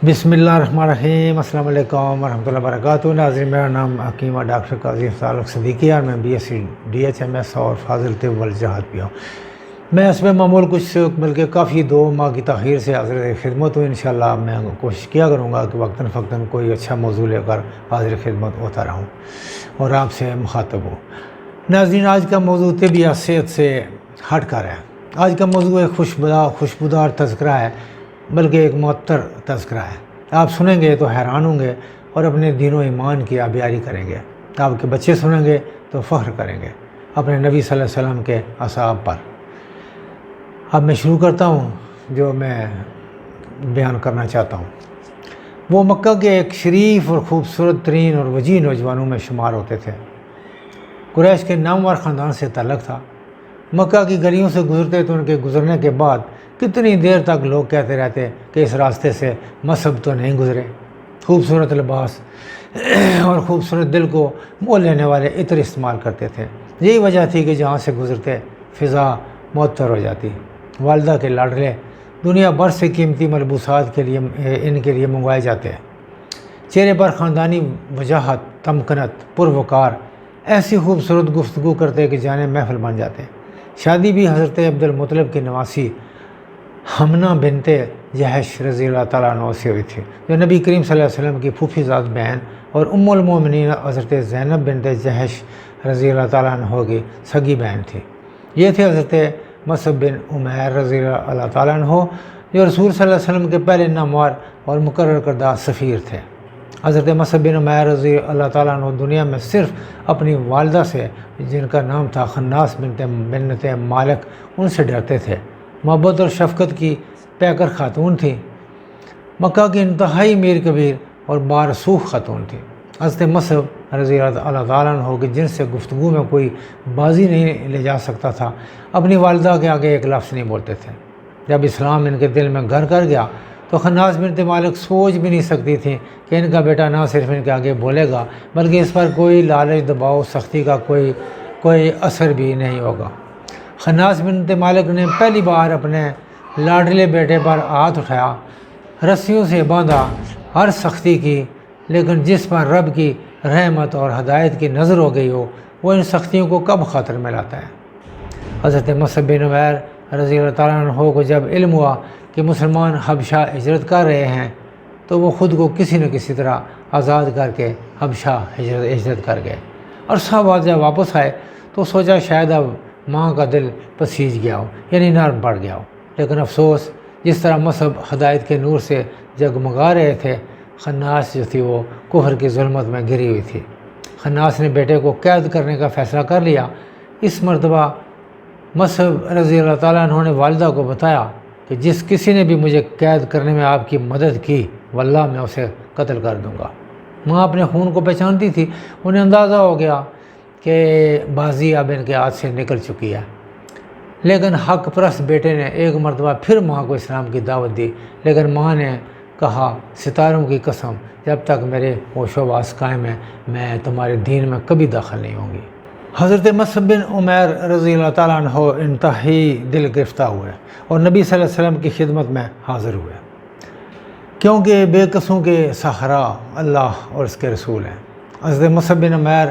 بسم اللہ الرحمن الرحیم۔ السلام علیکم ورحمۃ اللہ وبرکاتہ۔ ناظرین، میرا نام حکیم اور ڈاکٹر قاضی تعلق صدیقی اور میں BSc DHMS اور فاضل طب والجراحت بھی ہوں۔ میں اس میں معمول کچھ بلکہ کافی 2 ماہ کی تاخیر سے حاضر خدمت ہوں۔ انشاءاللہ میں کوشش کیا کروں گا کہ وقتاً فوقتاً کوئی اچھا موضوع لے کر حاضر خدمت ہوتا رہوں اور آپ سے مخاطب ہوں۔ ناظرین، آج کا موضوع طب یا صحت سے ہٹ کر ہے۔ آج کا موضوع ایک خوشبودار تذکرہ ہے، بلکہ ایک معطر تذکرہ ہے۔ آپ سنیں گے تو حیران ہوں گے اور اپنے دین و ایمان کی آبیاری کریں گے۔ آپ کے بچے سنیں گے تو فخر کریں گے اپنے نبی صلی اللہ علیہ وسلم کے اصحاب پر۔ اب میں شروع کرتا ہوں جو میں بیان کرنا چاہتا ہوں۔ وہ مکہ کے ایک شریف اور خوبصورت ترین اور وجیح نوجوانوں میں شمار ہوتے تھے۔ قریش کے نامور خاندان سے تعلق تھا۔ مکہ کی گلیوں سے گزرتے تو ان کے گزرنے کے بعد کتنی دیر تک لوگ کہتے رہتے کہ اس راستے سے مصب تو نہیں گزرے۔ خوبصورت لباس اور خوبصورت دل کو مو لینے والے عطر استعمال کرتے تھے۔ یہی وجہ تھی کہ جہاں سے گزرتے فضا معطر ہو جاتی۔ والدہ کے لاڈلے دنیا بھر سے قیمتی ملبوسات کے لیے ان کے لیے منگوائے جاتے۔ چہرے پر خاندانی وجاہت، تمکنت، پروقار، ایسی خوبصورت گفتگو کرتے کہ جانے محفل بن جاتے۔ شادی بھی حضرت عبد المطلب کی نواسی حمنہ بنت جہش رضی اللہ تعالیٰ عنہ سے ہوئی تھی، جو نبی کریم صلی اللہ علیہ وسلم کی پھوپھی زاد بہن اور ام المومنین حضرت زینب بنت جہش رضی اللہ تعالیٰ عنہ کی سگی بہن تھی۔ یہ تھے حضرت مصعب بن عمیر رضی اللہ تعالیٰ عنہ، جو رسول صلی اللہ علیہ وسلم کے پہلے نامور اور مقرر کردہ سفیر تھے۔ حضرت مصعب بن عمیر رضی اللہ تعالیٰ عنہ دنیا میں صرف اپنی والدہ سے، جن کا نام تھا خناس بنت مالک، ان سے ڈرتے تھے۔ محبت اور شفقت کی پیکر خاتون تھی۔ مکہ کی انتہائی میر کبیر اور بارسوخ خاتون تھی۔ حضرت مصعب رضی اللہ تعالیٰ عنہ کہ جن سے گفتگو میں کوئی بازی نہیں لے جا سکتا تھا، اپنی والدہ کے آگے ایک لفظ نہیں بولتے تھے۔ جب اسلام ان کے دل میں گھر کر گیا تو خناس بنت مالک سوچ بھی نہیں سکتی تھی کہ ان کا بیٹا نہ صرف ان کے آگے بولے گا بلکہ اس پر کوئی لالچ، دباؤ، سختی کا کوئی اثر بھی نہیں ہوگا۔ خناس بنت مالک نے پہلی بار اپنے لاڈلے بیٹے پر ہاتھ اٹھایا، رسیوں سے باندھا، ہر سختی کی، لیکن جس پر رب کی رحمت اور ہدایت کی نظر ہو گئی ہو، وہ ان سختیوں کو کب خاطر میں لاتا ہے۔ حضرت مصعب بن عمیر رضی اللہ تعالیٰ عنہ کو جب علم ہوا کہ مسلمان حبشہ ہجرت کر رہے ہیں تو وہ خود کو کسی نہ کسی طرح آزاد کر کے حبشہ ہجرت کر گئے، اور سب بعد جب واپس آئے تو سوچا شاید اب ماں کا دل پسیج گیا ہو، یعنی نرم پڑ گیا ہو۔ لیکن افسوس، جس طرح مصعب ہدایت کے نور سے جگمگا رہے تھے، خناس جو تھی وہ کفر کی ظلمت میں گری ہوئی تھی۔ خناس نے بیٹے کو قید کرنے کا فیصلہ کر لیا۔ اس مرتبہ مصعب رضی اللہ تعالیٰ عنہ نے والدہ کو بتایا کہ جس کسی نے بھی مجھے قید کرنے میں آپ کی مدد کی، واللہ میں اسے قتل کر دوں گا۔ ماں اپنے خون کو پہچانتی تھی، انہیں اندازہ ہو گیا کہ بازی اب ان کے ہاتھ سے نکل چکی ہے۔ لیکن حق پرست بیٹے نے ایک مرتبہ پھر ماں کو اسلام کی دعوت دی، لیکن ماں نے کہا، ستاروں کی قسم، جب تک میرے ہوش و حواس قائم ہے میں تمہارے دین میں کبھی داخل نہیں ہوں گی۔ حضرت مصعب بن عمیر رضی اللہ تعالیٰ عنہ انتہائی دل گرفتہ ہوئے اور نبی صلی اللہ علیہ وسلم کی خدمت میں حاضر ہوئے، کیونکہ بے قصوں کے سہارا اللہ اور اس کے رسول ہیں۔ حضرت مصعب بن عمیر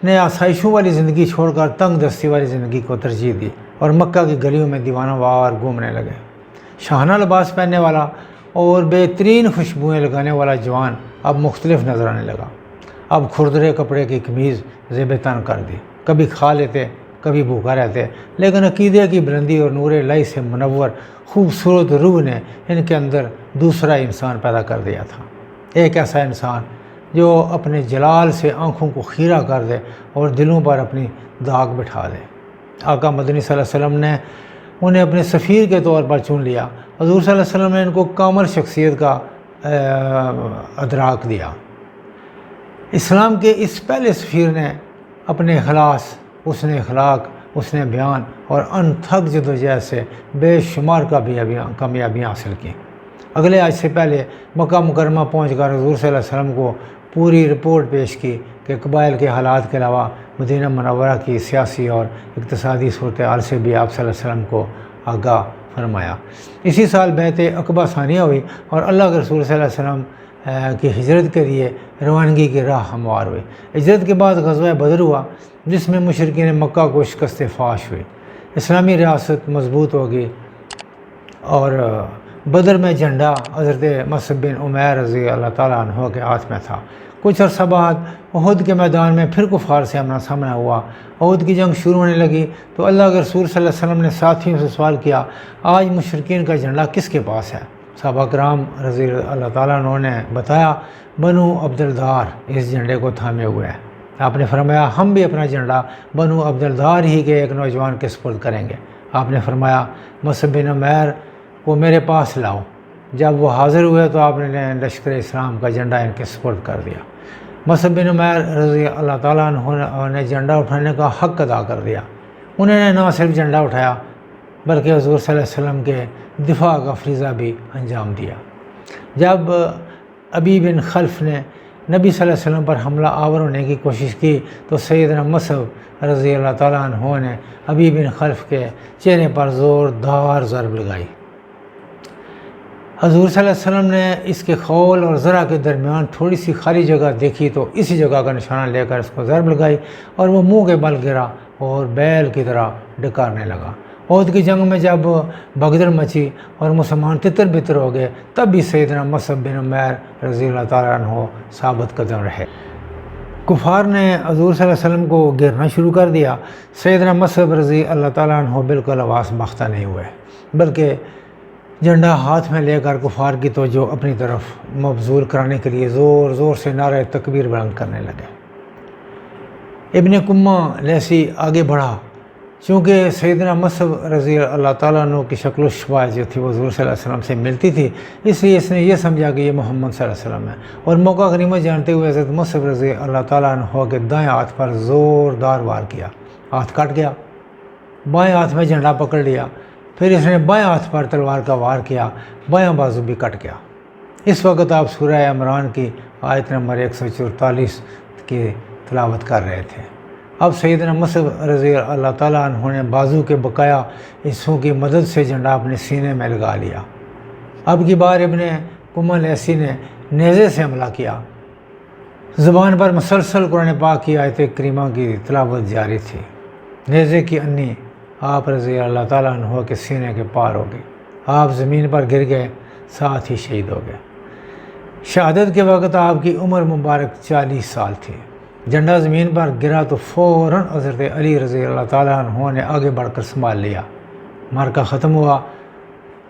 نے آسائشوں والی زندگی چھوڑ کر تنگ دستی والی زندگی کو ترجیح دی اور مکہ کی گلیوں میں دیوانہ وار گھومنے لگے۔ شاہانہ لباس پہننے والا اور بہترین خوشبوئیں لگانے والا جوان اب مختلف نظر آنے لگا۔ اب کھردرے کپڑے کی قمیض زیب تن کر دی، کبھی کھا لیتے کبھی بھوکا رہتے، لیکن عقیدے کی بلندی اور نور الہی سے منور خوبصورت روح نے ان کے اندر دوسرا انسان پیدا کر دیا تھا۔ ایک ایسا انسان جو اپنے جلال سے آنکھوں کو خیرہ کر دے اور دلوں پر اپنی داغ بٹھا دے۔ آقا مدنی صلی اللہ علیہ وسلم نے انہیں اپنے سفیر کے طور پر چن لیا۔ حضور صلی اللہ علیہ وسلم نے ان کو کامل شخصیت کا ادراک دیا۔ اسلام کے اس پہلے سفیر نے اپنے اخلاص، حسن اخلاق، حسن بیان اور انتھک جدوجہد سے بے شمار کامیابیاں حاصل کی۔ اگلے حج سے پہلے مکہ مکرمہ پہنچ کر حضور صلی اللہ علیہ وسلم کو پوری رپورٹ پیش کی کہ قبائل کے حالات کے علاوہ مدینہ منورہ کی سیاسی اور اقتصادی صورتحال سے بھی آپ صلی اللہ علیہ وسلم کو آگاہ فرمایا۔ اسی سال بیعت عقبہ ثانیہ ہوئی اور اللہ کے رسول صلی اللہ علیہ وسلم کی ہجرت کے لیے روانگی کی راہ ہموار ہوئی۔ ہجرت کے بعد غزوہ بدر ہوا جس میں مشرکین مکہ کو شکست فاش ہوئی، اسلامی ریاست مضبوط ہو گئی اور بدر میں جھنڈا حضرت مصعب بن عمیر رضی اللہ تعالیٰ عنہ کے ہاتھ میں تھا۔ کچھ عرصہ بعد احد کے میدان میں پھر کفار سے آمنا سامنا ہوا۔ احد کی جنگ شروع ہونے لگی تو اللہ کے رسول صلی اللہ علیہ وسلم نے ساتھیوں سے سوال کیا، آج مشرکین کا جھنڈا کس کے پاس ہے؟ صحابہ کرام رضی اللہ تعالیٰ عنہ نے بتایا، بنو عبدالدار اس جھنڈے کو تھامے ہوئے ہیں۔ آپ نے فرمایا، ہم بھی اپنا جھنڈا بنو عبدالدار ہی کے ایک نوجوان کے سپرد کریں گے۔ آپ نے فرمایا، مصعب بن عمیر کو میرے پاس لاؤ۔ جب وہ حاضر ہوئے تو آپ نے لشکر اسلام کا جھنڈا ان کے سپرد کر دیا۔ مصعب بن عمیر رضی اللہ تعالیٰ عنہ نے جھنڈا اٹھانے کا حق ادا کر دیا۔ انہوں نے نہ صرف جھنڈا اٹھایا بلکہ حضور صلی اللہ علیہ وسلم کے دفاع کا فریضہ بھی انجام دیا۔ جب ابی بن خلف نے نبی صلی اللہ علیہ وسلم پر حملہ آور ہونے کی کوشش کی تو سیدنا مصعب رضی اللہ تعالیٰ عنہ نے ابی بن خلف کے چہرے پر زوردار ضرب لگائی۔ حضور صلی اللہ علیہ وسلم نے اس کے خول اور ذرا کے درمیان تھوڑی سی خالی جگہ دیکھی تو اسی جگہ کا نشانہ لے کر اس کو ضرب لگائی اور وہ منہ کے بل گرا اور بیل کی طرح ڈکارنے لگا۔ احد کی جنگ میں جب بھگدڑ مچی اور مسلمان تتر بتر ہو گئے تب بھی سیدنا مصعب بن عمیر رضی اللہ تعالیٰ عنہ ثابت قدم رہے۔ کفار نے حضور صلی اللہ علیہ وسلم کو گرنا شروع کر دیا۔ سیدنا مصعب رضی اللہ تعالیٰ عنہ بالکل آواز باختہ نہیں ہوئے بلکہ جھنڈا ہاتھ میں لے کر کفار کی توجہ اپنی طرف مبذول کرانے کے لیے زور زور سے نعرہ تکبیر بلند کرنے لگے۔ ابن کمہ لیسی آگے بڑھا۔ چونکہ سیدنا مصعب رضی اللہ تعالیٰ عنہ کی شکل و شبہ جو تھی وہ حضور صلی اللہ علیہ وسلم سے ملتی تھی، اس لیے اس نے یہ سمجھا کہ یہ محمد صلی اللہ علیہ وسلم ہے، اور موقع غنیمت جانتے ہوئے حضرت مصعب رضی اللہ تعالیٰ عنہ کے دائیں ہاتھ پر زوردار وار کیا۔ ہاتھ کٹ گیا، بائیں ہاتھ میں جھنڈا پکڑ لیا، پھر اس نے بائیں ہاتھ پر تلوار کا وار کیا، بایاں بازو بھی کٹ گیا۔ اس وقت آپ سورہ عمران کی آیت نمبر 144 کی تلاوت کر رہے تھے۔ اب سیدنا مصعب رضی اللہ تعالیٰ عنہ نے بازو کے بقایا حصوں کی مدد سے جھنڈا اپنے سینے میں لگا لیا۔ اب کی بار ابن کمہ لیسی نے نیزے سے حملہ کیا۔ زبان پر مسلسل قرآن پاک کی آیت کریمہ کی تلاوت جاری تھی۔ نیزے کی انی آپ رضی اللہ تعالیٰ عنہ کے سینے کے پار ہو گئی۔ آپ زمین پر گر گئے، ساتھ ہی شہید ہو گئے۔ شہادت کے وقت آپ کی عمر مبارک 40 سال تھی۔ جھنڈا زمین پر گرا تو فوراً حضرت علی رضی اللہ تعالیٰ عنہ نے آگے بڑھ کر سنبھال لیا۔ معرکہ ختم ہوا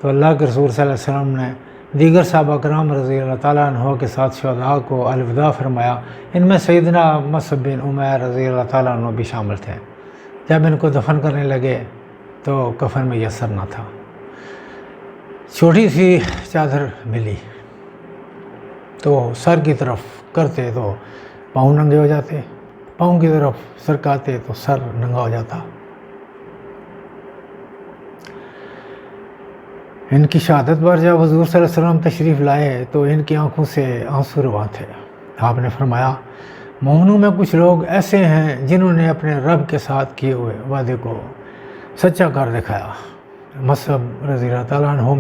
تو اللہ کے رسول صلی اللہ علیہ وسلم نے دیگر صحابہ کرام رضی اللہ تعالیٰ عنہ کے ساتھ شہداء کو الوداع فرمایا۔ ان میں سیدنا مصعب بن عمیر رضی اللہ تعالیٰ عنہ بھی شامل تھے۔ جب ان کو دفن کرنے لگے تو کفن میسر نہ تھا، چھوٹی سی چادر ملی تو سر کی طرف کرتے تو پاؤں ننگے ہو جاتے، پاؤں کی طرف سرکاتے تو سر ننگا ہو جاتا۔ ان کی شہادت پر جب حضور صلی اللہ علیہ وسلم تشریف لائے تو ان کی آنکھوں سے آنسو رواں تھے۔ آپ نے فرمایا، مومنوں میں کچھ لوگ ایسے ہیں جنہوں نے اپنے رب کے ساتھ کیے ہوئے وعدے کو سچا کر دکھایا۔ مصعب رضی اللہ تعالیٰ عنہ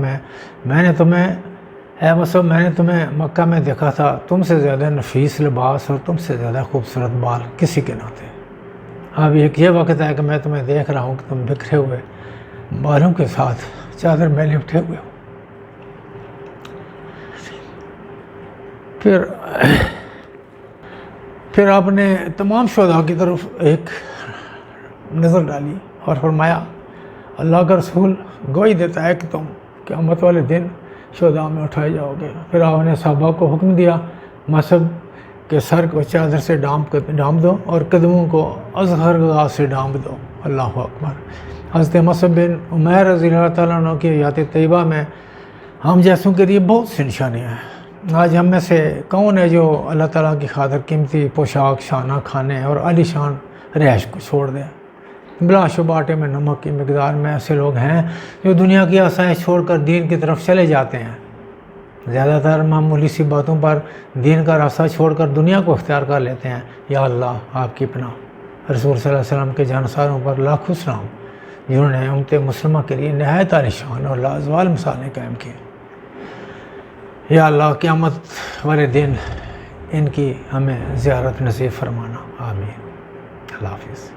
میں نے تمہیں مکہ میں دیکھا تھا، تم سے زیادہ نفیس لباس اور تم سے زیادہ خوبصورت بال کسی کے نہ تھے۔ اب ایک یہ وقت ہے کہ میں تمہیں دیکھ رہا ہوں کہ تم بکھرے ہوئے بالوں کے ساتھ چادر میں لپٹے ہوئے ہو۔ پھر آپ نے تمام شہداء کی طرف ایک نظر ڈالی اور فرمایا، اللہ کا رسول گواہی دیتا ہے کہ تم قیامت والے دن شہداء میں اٹھائے جاؤ گے۔ پھر آپ نے صحابہ کو حکم دیا، مصعب کے سر کو چادر سے ڈھانپ دو اور قدموں کو اصغر گاہ سے ڈھانپ دو۔ اللہ اکبر۔ حضرت مصعب بن عمیر رضی اللہ تعالیٰ عنہ کی حیات طیبہ میں ہم جیسوں کے لیے بہت سی نشانیاں ہیں۔ آج ہم میں سے کون ہے جو اللہ تعالیٰ کی خاطر قیمتی پوشاک، شانہ کھانے اور عالی شان رہائش کو چھوڑ دیں؟ بلا شبہ آٹے میں نمک کی مقدار میں ایسے لوگ ہیں جو دنیا کی آسائش چھوڑ کر دین کی طرف چلے جاتے ہیں۔ زیادہ تر معمولی سی باتوں پر دین کا راستہ چھوڑ کر دنیا کو اختیار کر لیتے ہیں۔ یا اللہ آپ کی پناہ۔ رسول صلی اللہ علیہ وسلم کے جانساروں پر لاکھوں سلام۔ جنہوں نے امت مسلمہ کے لیے نہایت عالیشان اور لازوال مثالیں قائم کی. یا اللہ قیامت والے دن ان کی ہمیں زیارت نصیب فرمانا. آمین. اللہ حافظ.